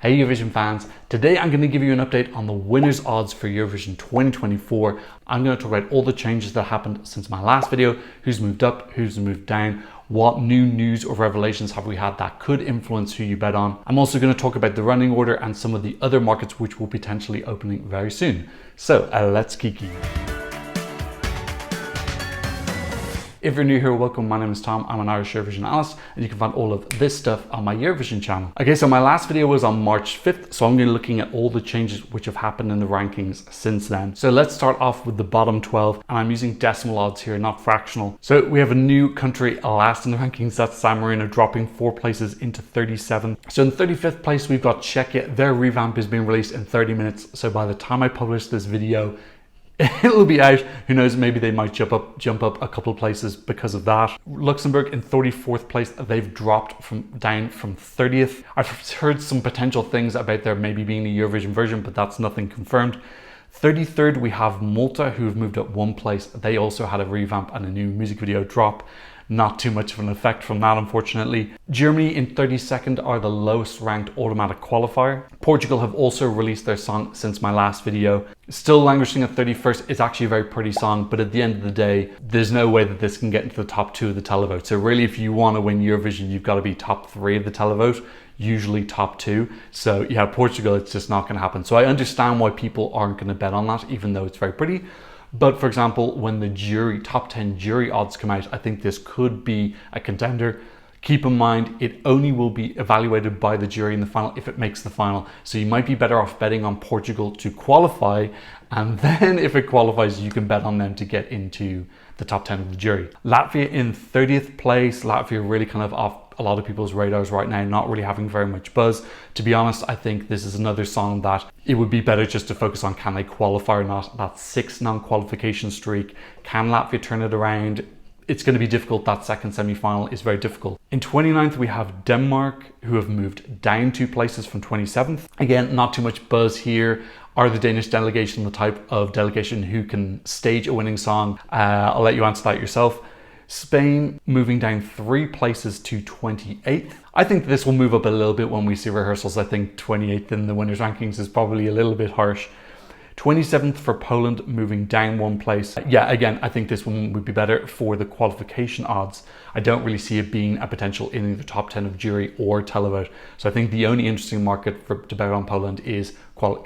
Hey Eurovision fans, today I'm going to give you an update on the winners odds for Eurovision 2024. I'm going to talk about all the changes that happened since my last video, who's moved up, who's moved down, what new news or revelations have we had that could influence who you bet on. I'm also going to talk about the running order and some of the other markets which will potentially opening very soon. So let's kiki. If you're new here, welcome. My name is Tom. I'm an Irish Eurovision analyst, and you can find all of this stuff on my Eurovision channel. Okay, so my last video was on March 5th, so I'm going to be looking at all the changes which have happened in the rankings since then. So let's start off with the bottom 12, and I'm using decimal odds here, not fractional. So we have a new country last in the rankings, that's San Marino, dropping 4 places into 37. So in 35th place, we've got Czechia. Their revamp is being released in 30 minutes. So by the time I publish this video, it'll be out. Who knows, maybe they might jump up a couple of places because of that. Luxembourg in 34th place, they've dropped down from 30th. I've heard some potential things about there maybe being a Eurovision version, but that's nothing confirmed. 33rd, we have Malta, who have moved up 1 place. They also had a revamp and a new music video drop. Not too much of an effect from that, unfortunately. Germany in 32nd are the lowest ranked automatic qualifier. Portugal have also released their song since my last video. Still languishing at 31st. It's actually a very pretty song, but at the end of the day, there's no way that this can get into the top 2 of the televote. So really, if you want to win Eurovision, you've got to be top 3 of the televote, usually top 2. So yeah, Portugal, it's just not going to happen. So I understand why people aren't going to bet on that, even though it's very pretty. But for example, when the top 10 jury odds come out, I think this could be a contender. Keep in mind, it only will be evaluated by the jury in the final if it makes the final. So you might be better off betting on Portugal to qualify. And then if it qualifies, you can bet on them to get into the top 10 of the jury. Latvia in 30th place. Latvia really kind of off a lot of people's radars right now, not really having very much buzz. To be honest, I think this is another song that it would be better just to focus on, can they qualify or not? That 6 non-qualification streak, can Latvia turn it around? It's going to be difficult. That second semi-final is very difficult. In 29th, we have Denmark, who have moved down 2 places from 27th. Again, not too much buzz here. Are the Danish delegation the type of delegation who can stage a winning song? I'll let you answer that yourself. Spain moving down 3 places to 28th. I think this will move up a little bit when we see rehearsals. I think 28th in the winners rankings is probably a little bit harsh. 27th for Poland, moving down 1 place. Yeah, again, I think this one would be better for the qualification odds. I don't really see it being a potential in either top 10 of jury or televote. So I think the only interesting market to bet on Poland is,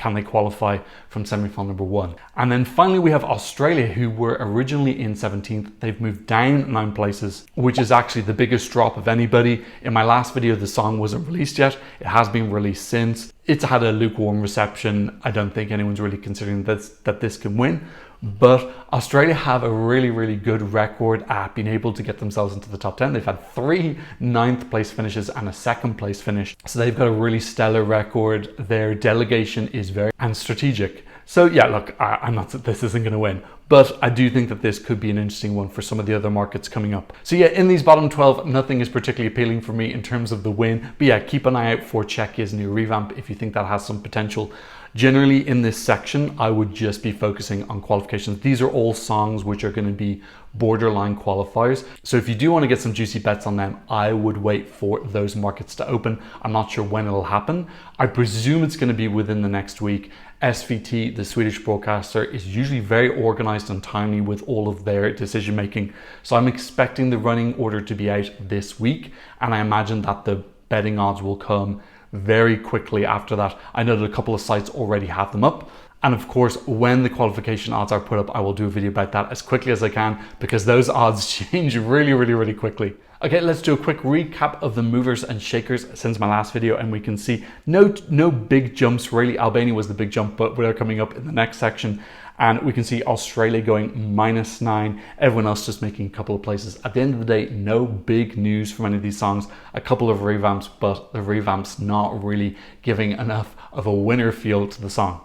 can they qualify from semi-final number 1? And then finally we have Australia, who were originally in 17th. They've moved down 9 places, which is actually the biggest drop of anybody. In my last video, the song wasn't released yet. It has been released since. It's had a lukewarm reception. I don't think anyone's really considering that this can win. But Australia have a really good record at being able to get themselves into the top 10. They've had 3 9th place finishes and a 2nd place finish. So they've got a really stellar record. Their delegation is very strategic. So yeah, look, I'm not that this isn't going to win, but I do think that this could be an interesting one for some of the other markets coming up. So yeah, in these bottom 12, nothing is particularly appealing for me in terms of the win. But yeah, keep an eye out for Czechia's new revamp if you think that has some potential. Generally in this section, I would just be focusing on qualifications. These are all songs which are going to be borderline qualifiers. So if you do want to get some juicy bets on them, I would wait for those markets to open. I'm not sure when it'll happen. I presume it's going to be within the next week. SVT, the Swedish broadcaster, is usually very organized and timely with all of their decision making. So I'm expecting the running order to be out this week. And I imagine that the betting odds will come very quickly after that. I know that a couple of sites already have them up. And of course, when the qualification odds are put up, I will do a video about that as quickly as I can, because those odds change really quickly. Okay, let's do a quick recap of the movers and shakers since my last video, and we can see no big jumps really. Albania was the big jump, but we're coming up in the next section. And we can see Australia going -9, everyone else just making a couple of places. At the end of the day, no big news from any of these songs. A couple of revamps, but the revamps not really giving enough of a winner feel to the song.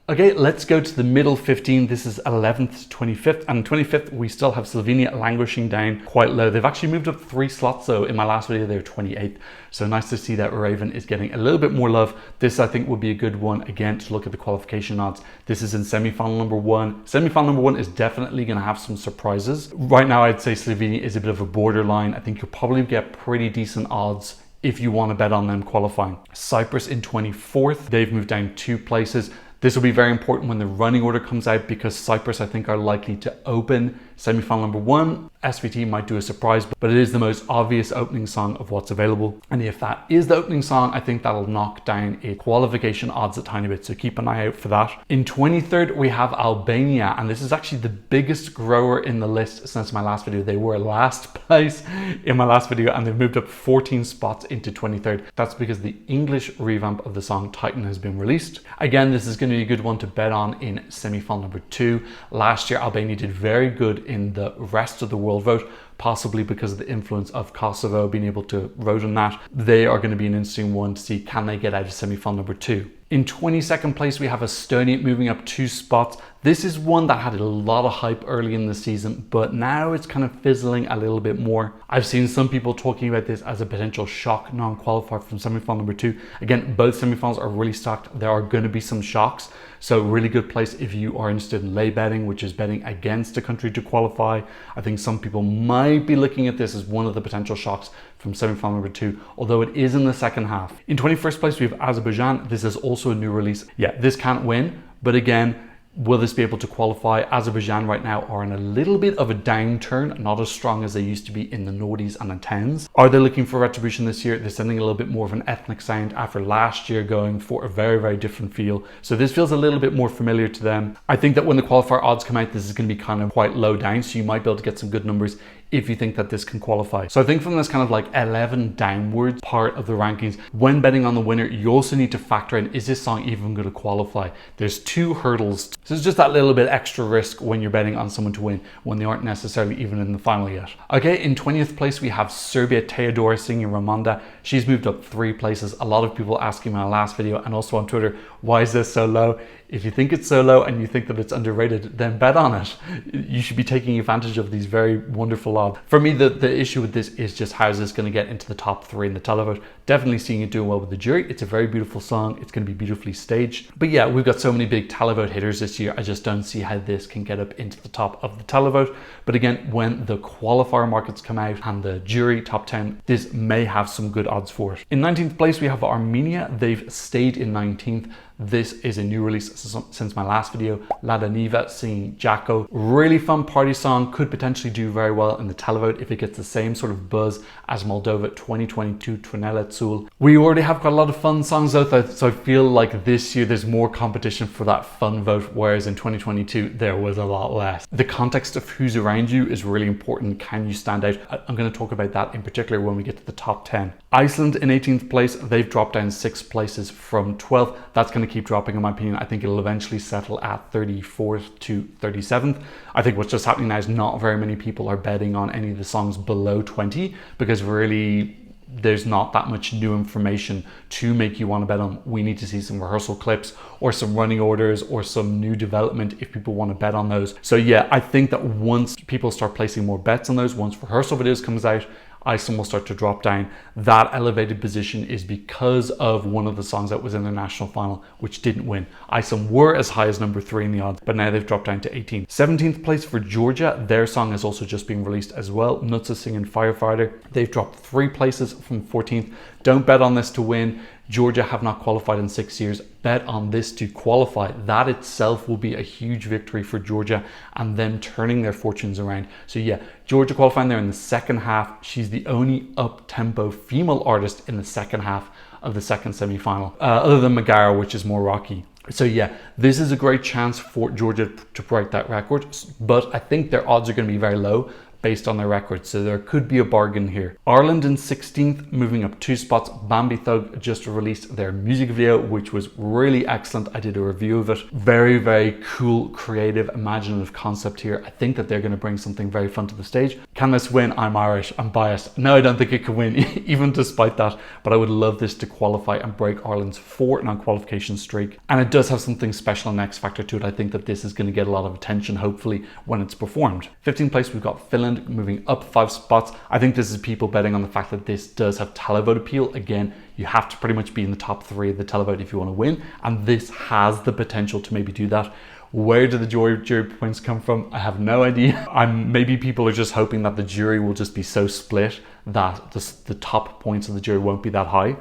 Okay, let's go to the middle 15. This is 11th to 25th. And 25th, we still have Slovenia languishing down quite low. They've actually moved up 3 slots, though. In my last video, they were 28th. So nice to see that Raven is getting a little bit more love. This, I think, would be a good one, again, to look at the qualification odds. This is in semi-final number 1. Semi-final number 1 is definitely going to have some surprises. Right now, I'd say Slovenia is a bit of a borderline. I think you'll probably get pretty decent odds if you want to bet on them qualifying. Cyprus in 24th, they've moved down 2 places. This will be very important when the running order comes out because Cyprus, I think, are likely to open semi-final number 1. SVT might do a surprise, but it is the most obvious opening song of what's available. And if that is the opening song, I think that'll knock down its qualification odds a tiny bit. So keep an eye out for that. In 23rd, we have Albania, and this is actually the biggest grower in the list since my last video. They were last place in my last video, and they've moved up 14 spots into 23rd. That's because the English revamp of the song Titan has been released. Again, this is going to be a good one to bet on in semi-final number 2. Last year, Albania did very good in the rest of the world vote, possibly because of the influence of Kosovo being able to vote on that. They are going to be an interesting one to see, can they get out of semi-final number 2. In 22nd place, we have Estonia moving up 2 spots. This is one that had a lot of hype early in the season, but now it's kind of fizzling a little bit more. I've seen some people talking about this as a potential shock non-qualifier from semi-final number 2. Again, both semi-finals are really stacked. There are going to be some shocks. So really good place if you are interested in lay betting, which is betting against a country to qualify. I think some people might be looking at this as one of the potential shocks from semi-final number 2, although it is in the second half. In 21st place, we have Azerbaijan. This is also a new release. Yeah, this can't win, but again, will this be able to qualify? Azerbaijan right now are in a little bit of a downturn, not as strong as they used to be in the noughties and the 10s. Are they looking for retribution this year? They're sending a little bit more of an ethnic sound after last year going for a very, very different feel. So this feels a little bit more familiar to them. I think that when the qualifier odds come out, this is going to be kind of quite low down, so you might be able to get some good numbers if you think that this can qualify. So I think from this kind of like 11 downwards part of the rankings, when betting on the winner, you also need to factor in, is this song even going to qualify? There's 2 hurdles. So it's just that little bit extra risk when you're betting on someone to win when they aren't necessarily even in the final yet. Okay, in 20th place, we have Serbia Teodora singing Ramonda. She's moved up 3 places. A lot of people asking my last video and also on Twitter, why is this so low? If you think it's so low and you think that it's underrated, then bet on it. You should be taking advantage of these very wonderful odds. For me, the issue with this is just how is this going to get into the top 3 in the televote. Definitely seeing it doing well with the jury. It's a very beautiful song. It's going to be beautifully staged. But yeah, we've got so many big televote hitters this year. I just don't see how this can get up into the top of the televote. But again, when the qualifier markets come out and the jury top 10, this may have some good odds for it. In 19th place, we have Armenia. They've stayed in 19th. This is a new release since my last video. Lada Niva singing Jacko. Really fun party song. Could potentially do very well in the televote if it gets the same sort of buzz as Moldova 2022 Trinela Tsul. We already have quite a lot of fun songs out there, so I feel like this year there's more competition for that fun vote, whereas in 2022 there was a lot less. The context of who's around you is really important. Can you stand out? I'm going to talk about that in particular when we get to the top 10. Iceland in 18th place. They've dropped down 6 places from 12th. That's going to keep dropping in my opinion. I think it'll eventually settle at 34th to 37th. I think what's just happening now is not very many people are betting on any of the songs below 20 because really there's not that much new information to make you want to bet on. We need to see some rehearsal clips or some running orders or some new development if people want to bet on those. So yeah, I think that once people start placing more bets on those, once rehearsal videos comes out, Iceland will start to drop down. That elevated position is because of one of the songs that was in the national final, which didn't win. Iceland were as high as number 3 in the odds, but now they've dropped down to 18th. 17th place for Georgia. Their song is also just being released as well. Nutsa singing Firefighter. They've dropped 3 places from 14th. Don't bet on this to win. Georgia have not qualified in 6 years. Bet on this to qualify. That itself will be a huge victory for Georgia and them turning their fortunes around. So yeah, Georgia qualifying there in the second half. She's the only up-tempo female artist in the second half of the second semi-final, other than Megara, which is more rocky. So yeah, this is a great chance for Georgia to break that record, but I think their odds are going to be very low based on their record, so there could be a bargain here. Ireland in 16th, moving up 2 spots. Bambi Thug just released their music video, which was really excellent. I did a review of it. Very, very cool, creative, imaginative concept here. I think that they're going to bring something very fun to the stage. Can this win? I'm Irish, I'm biased. No, I don't think it can win, even despite that, but I would love this to qualify and break Ireland's 4 non-qualification streak. And it does have something special and X factor to it. I think that this is going to get a lot of attention, hopefully, when it's performed. 15th place, we've got Finland moving up 5 spots. I think this is people betting on the fact that this does have televote appeal. Again, you have to pretty much be in the top 3 of the televote if you want to win, and this has the potential to maybe do that. Where do the jury points come from? I have no idea. Maybe people are just hoping that the jury will just be so split that the top points of the jury won't be that high.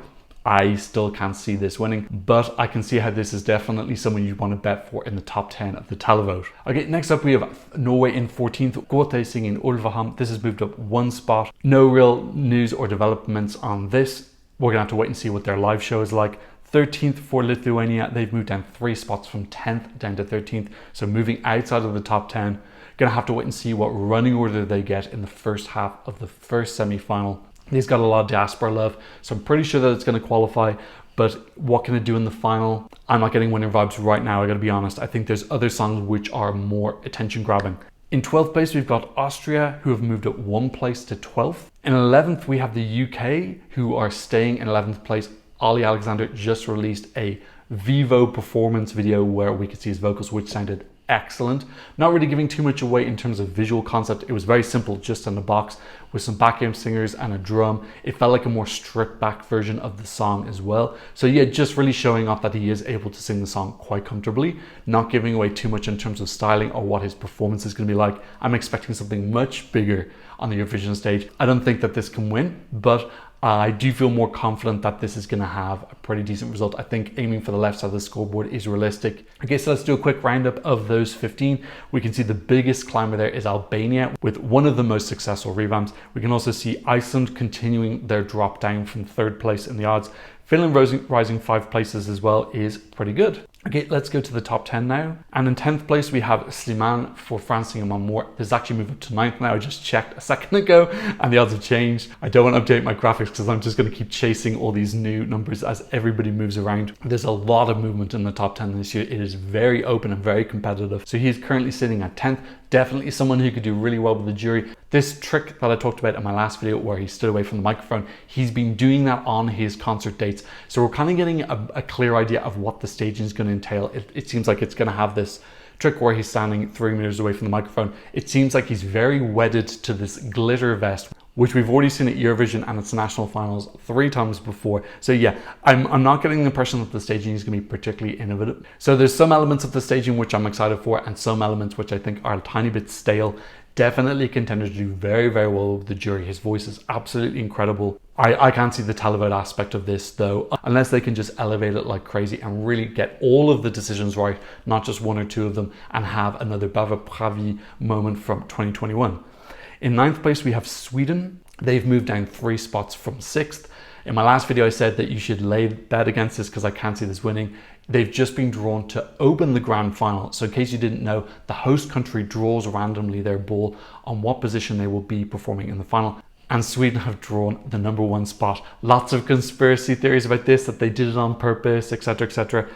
I still can't see this winning, but I can see how this is definitely someone you'd want to bet for in the top 10 of the televote. Okay, next up we have Norway in 14th, Gåte singing Ulveham. This has moved up 1 spot. No real news or developments on this. We're gonna have to wait and see what their live show is like. 13th for Lithuania, they've moved down 3 spots from 10th down to 13th, so moving outside of the top 10. Gonna have to wait and see what running order they get in the first half of the first semi-final. These got a lot of diaspora love, so I'm pretty sure that it's going to qualify, but what can it do in the final? I'm not getting winner vibes right now, I gotta be honest. I think there's other songs which are more attention grabbing. In 12th place, we've got Austria, who have moved up 1 place to 12th. In 11th, we have the UK, who are staying in 11th place. Ollie Alexander just released a Vivo performance video where we could see his vocals, which sounded excellent. Not really giving too much away in terms of visual concept. It was very simple, just in a box with some background singers and a drum. It felt like a more stripped back version of the song as well. So yeah, just really showing off that he is able to sing the song quite comfortably, not giving away too much in terms of styling or what his performance is going to be like. I'm expecting something much bigger on the Eurovision stage. I don't think that this can win, but I do feel more confident that this is going to have a pretty decent result. I think aiming for the left side of the scoreboard is realistic. Okay, so let's do a quick roundup of those 15. We can see the biggest climber there is Albania with one of the most successful revamps. We can also see Iceland continuing their drop down from 3rd place in the odds. Finland rising 5 places as well is pretty good. Okay, let's go to the top 10 now. And in 10th place, we have Slimane for France Singing On More. This actually moved up to 9th now. I just checked a second ago and the odds have changed. I don't want to update my graphics because I'm just going to keep chasing all these new numbers as everybody moves around. There's a lot of movement in the top 10 this year. It is very open and very competitive. So he's currently sitting at 10th. Definitely someone who could do really well with the jury. This trick that I talked about in my last video where he stood away from the microphone, he's been doing that on his concert dates. So we're kind of getting a clear idea of what the staging is going to entail. It seems like it's going to have this trick where he's standing 3 meters away from the microphone. It seems like he's very wedded to this glitter vest, which we've already seen at Eurovision and its national finals 3 times before. So yeah, I'm not getting the impression that the staging is going to be particularly innovative. So there's some elements of the staging which I'm excited for and some elements which I think are a tiny bit stale. Definitely a contender to do very, very well with the jury. His voice is absolutely incredible. I can't see the televote aspect of this though, unless they can just elevate it like crazy and really get all of the decisions right, not just 1 or 2 of them, and have another Bava Pravi moment from 2021. In 9th place, we have Sweden. They've moved down 3 spots from 6th. In my last video, I said that you should lay bet against this because I can't see this winning. They've just been drawn to open the grand final. So in case you didn't know, the host country draws randomly their ball on what position they will be performing in the final. And Sweden have drawn the number 1 spot. Lots of conspiracy theories about this, that they did it on purpose, etc.,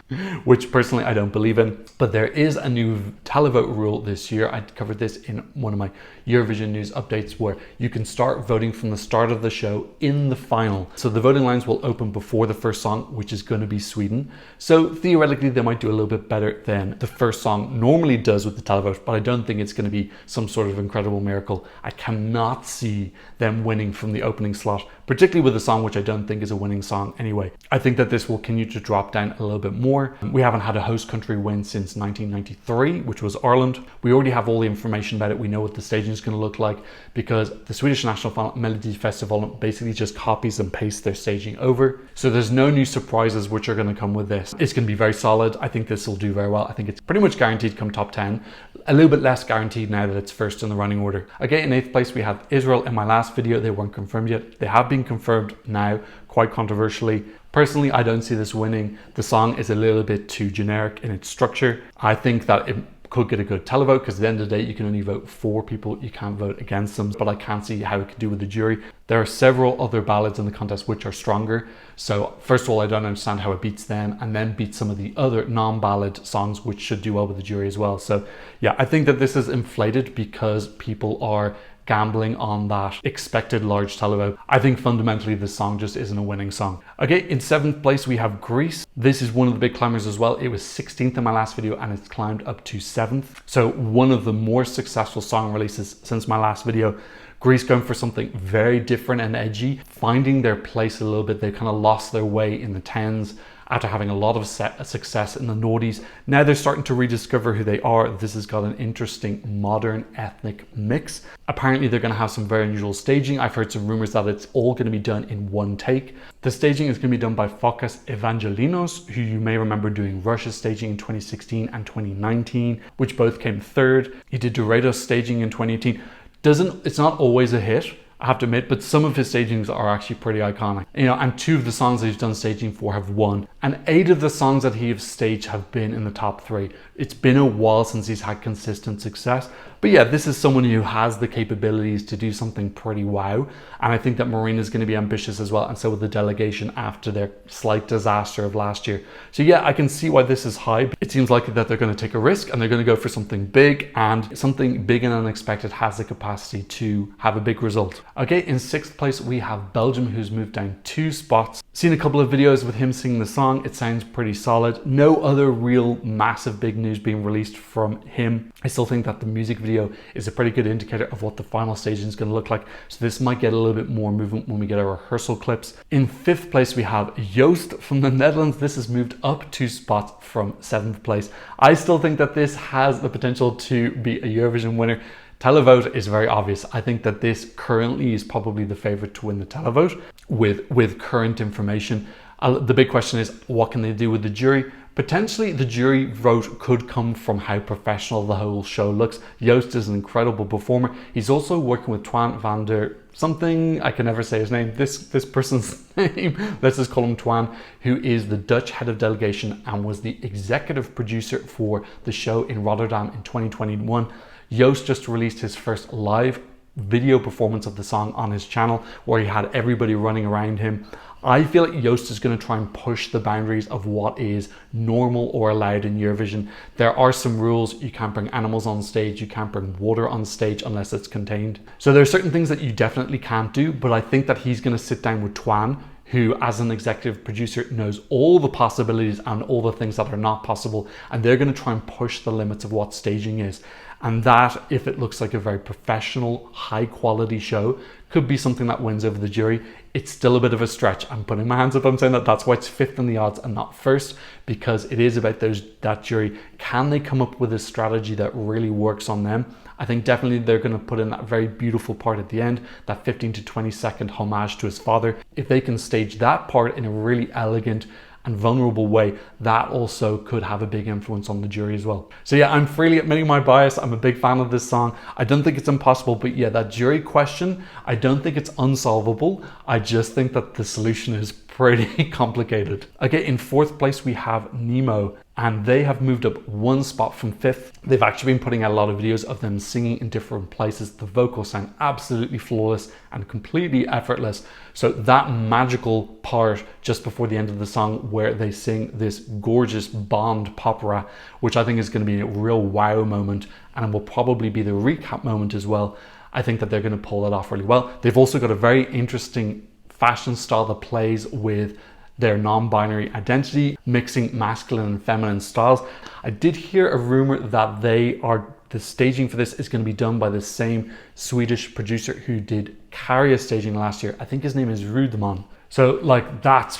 which personally I don't believe in. But there is a new televote rule this year. I covered this in one of my Eurovision news updates where you can start voting from the start of the show in the final. So the voting lines will open before the first song, which is going to be Sweden. So theoretically, they might do a little bit better than the first song normally does with the televote, but I don't think it's going to be some sort of incredible miracle. I cannot see them winning from the opening slot, particularly with a song which I don't think is a winning song anyway. I think that this will continue to drop down a little bit more. We haven't had a host country win since 1993, which was Ireland. We already have all the information about it. We know what the staging is going to look like because the Swedish national final Melodifestivalen basically just copies and pastes their staging over. So there's no new surprises which are going to come with this. It's going to be very solid. I think this will do very well. I think it's pretty much guaranteed to come top 10. A little bit less guaranteed now that it's first in the running order. Okay, in 8th place we have Israel. In my last video they weren't confirmed yet. They have been confirmed now, quite controversially. Personally, I don't see this winning. The song is a little bit too generic in its structure. I think that it could get a good televote because at the end of the day you can only vote for people, you can't vote against them, but I can't see how it could do with the jury. There are several other ballads in the contest which are stronger, so first of all I don't understand how it beats them and then beats some of the other non-ballad songs which should do well with the jury as well. So yeah, I think that this is inflated because people are gambling on that expected large televote. I think fundamentally this song just isn't a winning song. Okay, in 7th place we have Greece. This is one of the big climbers as well. It was 16th in my last video and it's climbed up to 7th. So one of the more successful song releases since my last video. Greece going for something very different and edgy, finding their place a little bit. They kind of lost their way in the 10s after having a lot of success in the noughties. Now they're starting to rediscover who they are. This has got an interesting modern ethnic mix. Apparently they're going to have some very unusual staging. I've heard some rumors that it's all going to be done in one take. The staging is going to be done by Fokas Evangelinos, who you may remember doing Russia's staging in 2016 and 2019, which both came third. He did Dorato's staging in 2018. It's not always a hit, I have to admit, but some of his stagings are actually pretty iconic. And 2 of the songs that he's done staging for have won. And 8 of the songs that he has staged have been in the top 3. It's been a while since he's had consistent success. But yeah, this is someone who has the capabilities to do something pretty wow. And I think that Marina is going to be ambitious as well. And so will the delegation after their slight disaster of last year. So yeah, I can see why this is high. It seems likely that they're going to take a risk and they're going to go for something big, and something big and unexpected has the capacity to have a big result. Okay, in 6th place, we have Belgium, who's moved down 2 spots. Seen a couple of videos with him singing the song. It sounds pretty solid. No other real massive big news being released from him. I still think that the music video is a pretty good indicator of what the final staging is going to look like. So this might get a little bit more movement when we get our rehearsal clips. In 5th place, we have Joost from the Netherlands. This has moved up 2 spots from 7th place. I still think that this has the potential to be a Eurovision winner. Televote is very obvious. I think that this currently is probably the favorite to win the televote with current information. The big question is, what can they do with the jury? Potentially the jury vote could come from how professional the whole show looks. Joost is an incredible performer. He's also working with Twan van der something, I can never say his name, this person's name, let's just call him Twan, who is the Dutch head of delegation and was the executive producer for the show in Rotterdam in 2021. Joost just released his first live video performance of the song on his channel, where he had everybody running around him. I feel like Joost is going to try and push the boundaries of what is normal or allowed in Eurovision. There are some rules. You can't bring animals on stage, you can't bring water on stage unless it's contained. So there are certain things that you definitely can't do, but I think that he's going to sit down with Twan, who as an executive producer knows all the possibilities and all the things that are not possible, and they're going to try and push the limits of what staging is. And that, if it looks like a very professional, high quality show, could be something that wins over the jury. It's still a bit of a stretch. I'm putting my hands up, I'm saying that that's why it's 5th in the odds and not 1st, because it is about that jury. Can they come up with a strategy that really works on them? I think definitely they're going to put in that very beautiful part at the end, that 15 to 20 second homage to his father. If they can stage that part in a really elegant and vulnerable way, that also could have a big influence on the jury as well. So yeah, I'm freely admitting my bias. I'm a big fan of this song. I don't think it's impossible, but yeah, that jury question, I don't think it's unsolvable. I just think that the solution is pretty complicated. Okay, in 4th place, we have Nemo, and they have moved up 1 spot from 5th. They've actually been putting out a lot of videos of them singing in different places. The vocals sound absolutely flawless and completely effortless. So that magical part just before the end of the song where they sing this gorgeous Bond opera, which I think is going to be a real wow moment, and it will probably be the recap moment as well. I think that they're going to pull that off really well. They've also got a very interesting fashion style that plays with their non-binary identity, mixing masculine and feminine styles. I did hear a rumor that the staging for this is going to be done by the same Swedish producer who did Karia's staging last year. I think his name is Rudman. So like that's,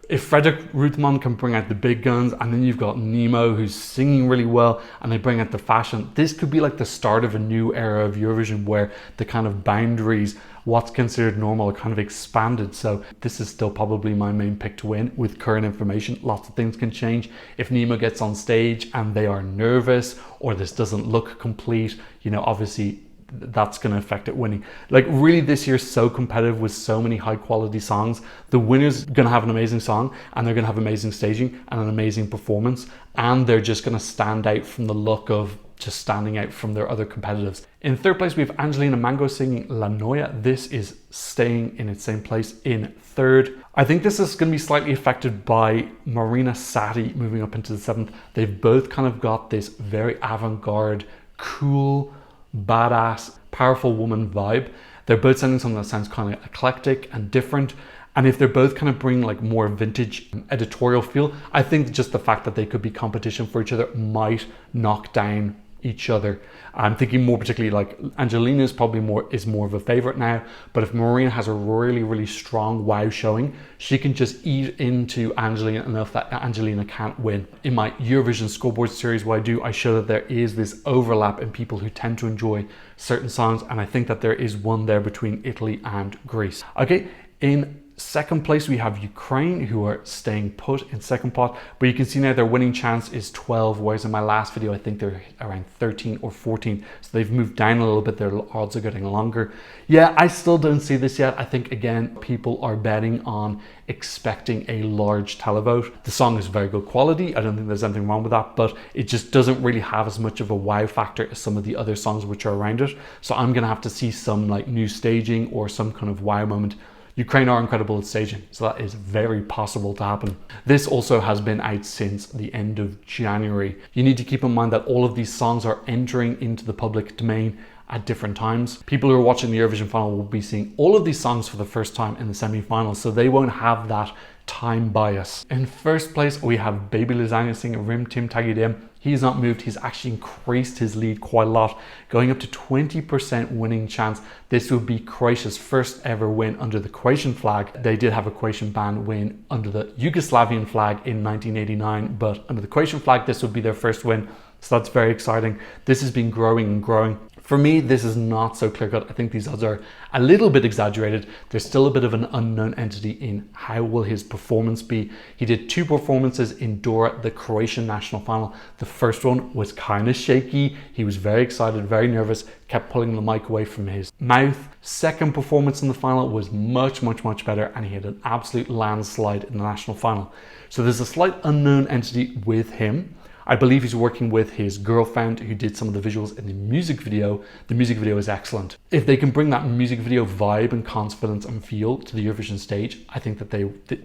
if Fredrik Rudman can bring out the big guns, and then you've got Nemo who's singing really well, and they bring out the fashion, this could be like the start of a new era of Eurovision where the kind of boundaries, what's considered normal, are kind of expanded. So this is still probably my main pick to win with current information. Lots of things can change. If Nemo gets on stage and they are nervous, or this doesn't look complete, obviously that's going to affect it winning. Like really, this year's so competitive with so many high quality songs. The winner's going to have an amazing song, and they're going to have amazing staging and an amazing performance, and they're just going to stand out from the look of just standing out from their other competitors. In 3rd place, we have Angelina Mango singing La Noia. This is staying in its same place in 3rd. I think this is going to be slightly affected by Marina Sati moving up into the 7th. They've both kind of got this very avant-garde, cool, badass, powerful woman vibe. They're both sending something that sounds kind of eclectic and different. And if they're both kind of bring like more vintage editorial feel, I think just the fact that they could be competition for each other might knock down, each other. I'm thinking more particularly like Angelina is probably more of a favorite now, but if Marina has a really strong wow showing, she can just eat into Angelina enough that Angelina can't win. In my Eurovision Scoreboard series, what I show that there is this overlap in people who tend to enjoy certain songs, and I think that there is one there between Italy and Greece. Okay, in second place we have Ukraine, who are staying put in second pot, but you can see now their winning chance is 12, whereas in my last video I think they're around 13 or 14, so they've moved down a little bit. Their odds are getting longer. Yeah, I still don't see this yet. I think again people are betting on expecting a large televote. The song is very good quality, I don't think there's anything wrong with that, but it just doesn't really have as much of a wow factor as some of the other songs which are around it, so I'm gonna have to see some like new staging or some kind of wow moment. Ukraine are incredible at staging, so that is very possible to happen. This also has been out since the end of January. You need to keep in mind that all of these songs are entering into the public domain at different times. People who are watching the Eurovision final will be seeing all of these songs for the first time in the semi-finals, so they won't have that time bias. In first place, we have Baby Lasagna singing Rim Tim Tagidem. He's not moved. He's actually increased his lead quite a lot, going up to 20% winning chance. This would be Croatia's first ever win under the Croatian flag. They did have a Croatian band win under the Yugoslavian flag in 1989, but under the Croatian flag, this would be their first win. So that's very exciting. This has been growing and growing. For me, this is not so clear-cut. I think these odds are a little bit exaggerated. There's still a bit of an unknown entity in how will his performance be. He did 2 performances in Dora, the Croatian national final. The first one was kind of shaky. He was very excited, very nervous, kept pulling the mic away from his mouth. Second performance in the final was much better, and he had an absolute landslide in the national final. So there's a slight unknown entity with him. I believe he's working with his girlfriend who did some of the visuals in the music video. The music video is excellent. If they can bring that music video vibe and confidence and feel to the Eurovision stage, I think that they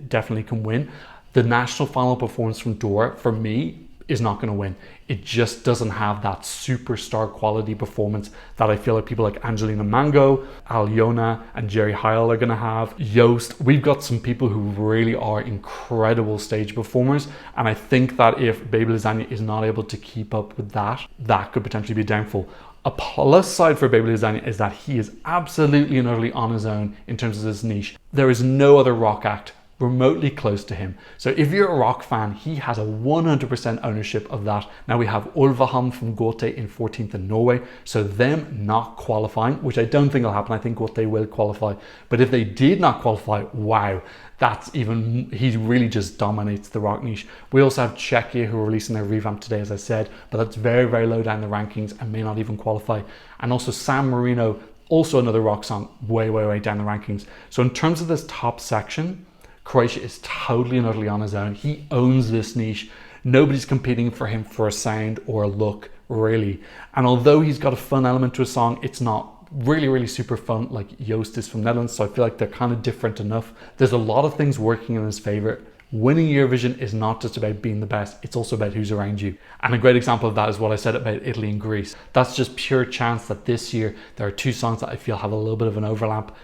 definitely can win. The national final performance from Dora, for me, is not going to win. It just doesn't have that superstar quality performance that I feel like people like Angelina Mango, Aljona and Jerry Heil are going to have. Joost, we've got some people who really are incredible stage performers, and I think that if Baby Lasagna is not able to keep up with that, that could potentially be a downfall. A plus side for Baby Lasagna is that he is absolutely and utterly on his own in terms of his niche. There is no other rock act remotely close to him. So if you're a rock fan, he has a 100% ownership of that. Now we have Ulvaham from Gote in 14th in Norway, so them not qualifying, which I don't think will happen. I think Gote will qualify, but if they did not qualify, wow, that's even, he really just dominates the rock niche. We also have Czechia, who are releasing their revamp today, as I said, but that's very low down the rankings and may not even qualify. And also San Marino, also another rock song, way down the rankings. So in terms of this top section, Croatia is totally and utterly on his own. He owns this niche. Nobody's competing for him for a sound or a look, really. And although he's got a fun element to a song, it's not really super fun like Joost is from Netherlands, so I feel like they're kind of different enough. There's a lot of things working in his favor. Winning Eurovision is not just about being the best, it's also about who's around you. And a great example of that is what I said about Italy and Greece. That's just pure chance that this year there are 2 songs that I feel have a little bit of an overlap.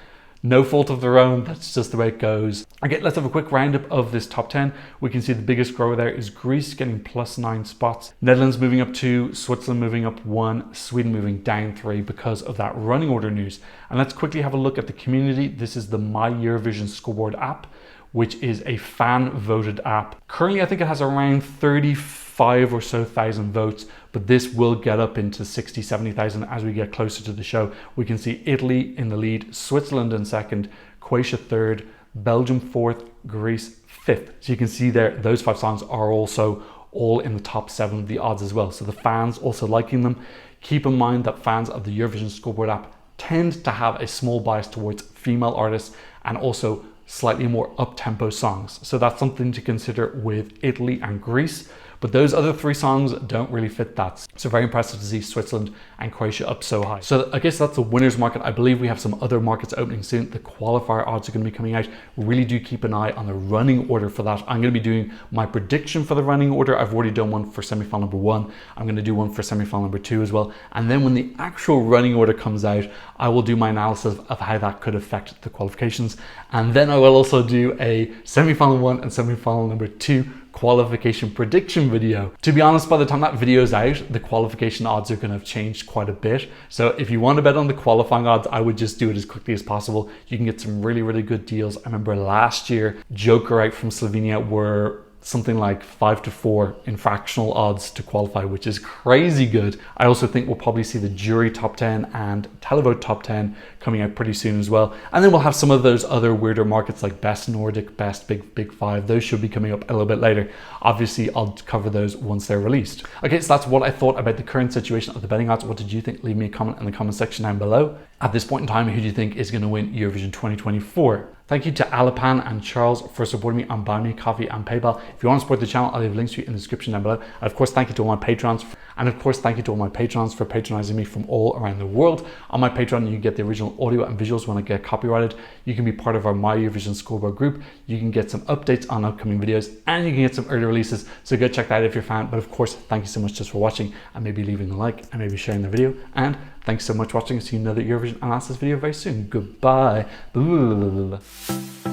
No fault of their own, that's just the way it goes. Okay, let's have a quick roundup of this top 10. We can see the biggest grower there is Greece getting +9 spots. Netherlands moving up 2, Switzerland moving up 1, Sweden moving down 3 because of that running order news. And let's quickly have a look at the community. This is the My Eurovision Scoreboard app, which is a fan voted app. Currently, I think it has around 35 or so thousand votes, but this will get up into 60, 70,000 as we get closer to the show. We can see Italy in the lead, Switzerland in second, Croatia third, Belgium fourth, Greece fifth. So you can see there, those 5 songs are also all in the top 7 of the odds as well. So the fans also liking them. Keep in mind that fans of the Eurovision Scoreboard app tend to have a small bias towards female artists and also slightly more up-tempo songs. So that's something to consider with Italy and Greece. But those other 3 songs don't really fit that. So very impressive to see Switzerland and Croatia up so high. So I guess that's the winners market. I believe we have some other markets opening soon. The qualifier odds are going to be coming out. Really do keep an eye on the running order for that. I'm going to be doing my prediction for the running order. I've already done one for semi-final number 1. I'm going to do one for semi-final number 2 as well. And then when the actual running order comes out, I will do my analysis of how that could affect the qualifications. And then I will also do a semi-final 1 and semi-final number 2 qualification prediction video. To be honest, by the time that video is out, the qualification odds are going to have changed quite a bit. So if you want to bet on the qualifying odds, I would just do it as quickly as possible. You can get some really, really good deals. I remember last year, Joker out from Slovenia were something like 5-4 in fractional odds to qualify, which is crazy good. I also think we'll probably see the jury top 10 and televote top 10 coming out pretty soon as well. And then we'll have some of those other weirder markets like Best Nordic, Best Big Five. Those should be coming up a little bit later. Obviously, I'll cover those once they're released. Okay, so that's what I thought about the current situation of the betting odds. What did you think? Leave me a comment in the comment section down below. At this point in time, who do you think is going to win Eurovision 2024? Thank you to Alapan and Charles for supporting me on Buy Me Coffee and PayPal. If you want to support the channel, I'll leave links to you in the description down below. And of course, thank you to all my patrons. And of course, thank you to all my patrons for patronizing me from all around the world. On my Patreon, you get the original audio and visuals when I get copyrighted. You can be part of our My Eurovision Scoreboard group. You can get some updates on upcoming videos and you can get some early releases. So go check that out if you're a fan. But of course, thank you so much just for watching and maybe leaving a like and maybe sharing the video. And thanks so much for watching. See you in another Eurovision analysis video very soon. Goodbye. Blah, blah, blah, blah.